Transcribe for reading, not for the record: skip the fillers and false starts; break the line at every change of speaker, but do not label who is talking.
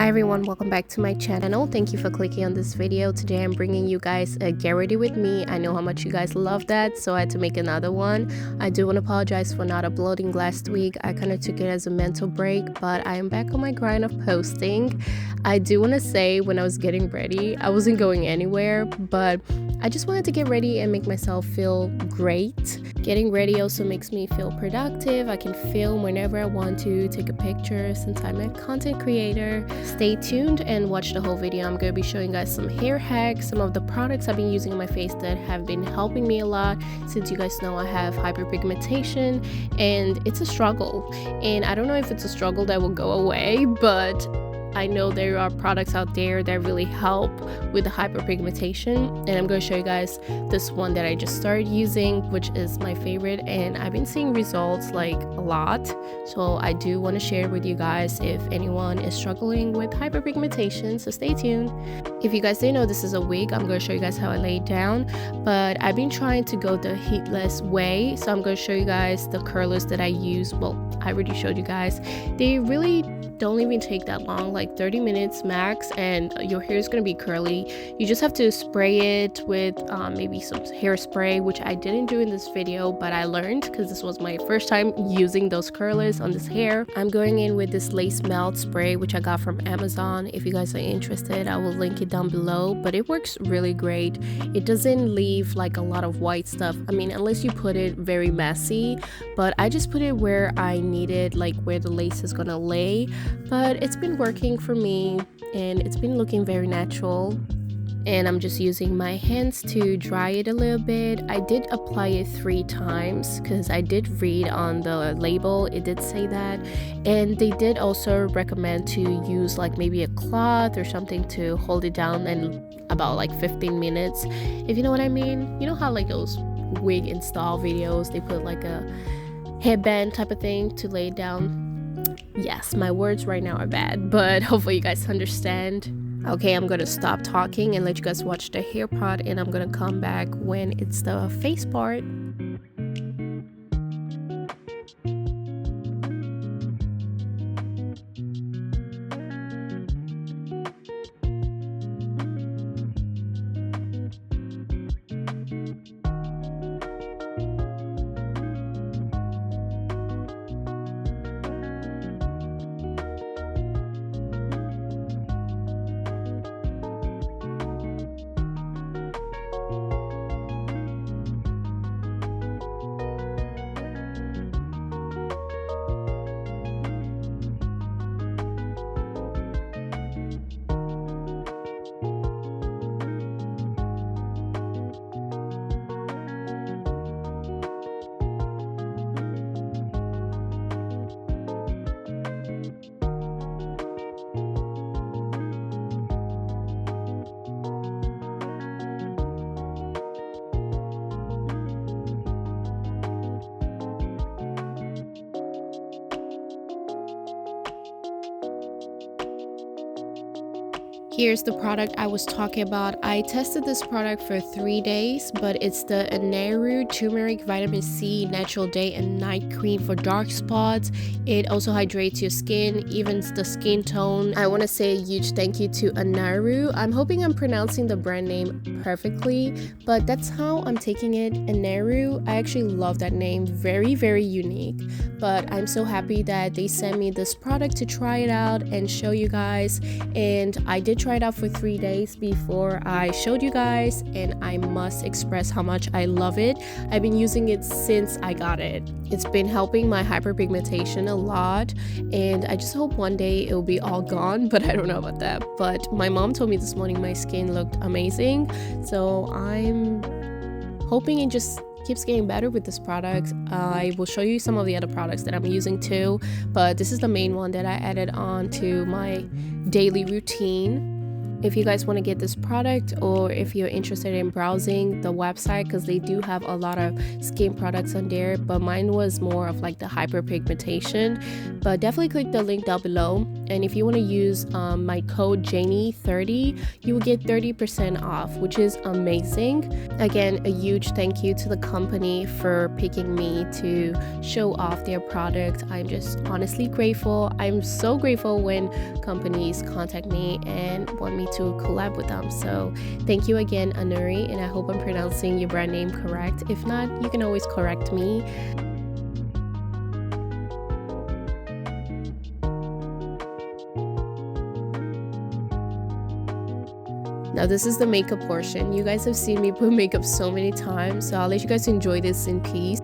Hi everyone, welcome back to my channel. Thank you for clicking on this video. Today I'm bringing you guys a get ready with me. I know how much you guys love that, so I had to make another one. I do want to apologize for not uploading last week. I kind of took it as a mental break, but I am back on my grind of posting. I do want to say, when I was getting ready, I wasn't going anywhere, but I just wanted to get ready and make myself feel great. Getting ready also makes me feel productive. I can film whenever I want to, take a picture since I'm a content creator. Stay tuned and watch the whole video. I'm going to be showing you guys some hair hacks, some of the products I've been using on my face that have been helping me a lot, since you guys know I have hyperpigmentation and it's a struggle. And I don't know if it's a struggle that will go away, but I know there are products out there that really help with the hyperpigmentation, and I'm going to show you guys this one that I just started using, which is my favorite, and I've been seeing results like a lot. So I do want to share it with you guys if anyone is struggling with hyperpigmentation, so stay tuned. If you guys didn't know, this is a wig. I'm going to show you guys how I lay it down, but I've been trying to go the heatless way, so I'm going to show you guys the curlers that I use. Well, I already showed you guys. They really don't even take that long, like 30 minutes max, and your hair is going to be curly. You just have to spray it with maybe some hairspray, which I didn't do in this video, but I learned because this was my first time using those curlers on this hair. I'm going in with this lace melt spray, which I got from Amazon. If you guys are interested, I will link it down below, but it works really great. It doesn't leave like a lot of white stuff, I mean, unless you put it very messy, but I just put it where I need it, like where the lace is gonna lay. But it's been working for me and it's been looking very natural, and I'm just using my hands to dry it a little bit. I did apply it 3 times because I did read on the label, it did say that, and they did also recommend to use like maybe a cloth or something to hold it down and about like 15 minutes, if you know what I mean. You know how like those wig install videos, they put like a headband type of thing to lay it down. Yes, my words right now are bad, but hopefully you guys understand. Okay, I'm gonna stop talking and let you guys watch the hair part, and I'm gonna come back when it's the face part. Here's the product I was talking about. I tested this product for 3 days, but it's the ANAIRUI Turmeric Vitamin C Natural Day and Night Cream for dark spots. It also hydrates your skin, evens the skin tone. I want to say a huge thank you to ANAIRUI. I'm hoping I'm pronouncing the brand name perfectly, but that's how I'm taking it, ANAIRUI. I actually love that name, very, very unique. But I'm so happy that they sent me this product to try it out and show you guys, and I did try it out for 3 days before I showed you guys, and I must express how much I love it. I've been using it since I got it. It's been helping my hyperpigmentation a lot, and I just hope one day it'll be all gone, but I don't know about that. But my mom told me this morning my skin looked amazing, so I'm hoping it just keeps getting better with this product. I will show you some of the other products that I'm using too, but this is the main one that I added on to my daily routine. If you guys want to get this product, or if you're interested in browsing the website, because they do have a lot of skin products on there, but mine was more of like the hyperpigmentation. But definitely click the link down below, and if you want to use my code Janie30, you will get 30% off, which is amazing. Again, a huge thank you to the company for picking me to show off their product. I'm just honestly grateful. I'm so grateful when companies contact me and want me to collab with them. So thank you again, ANAIRUI, and I hope I'm pronouncing your brand name correct. If not, you can always correct me. Now this is the makeup portion. You guys have seen me put makeup so many times, so I'll let you guys enjoy this in peace.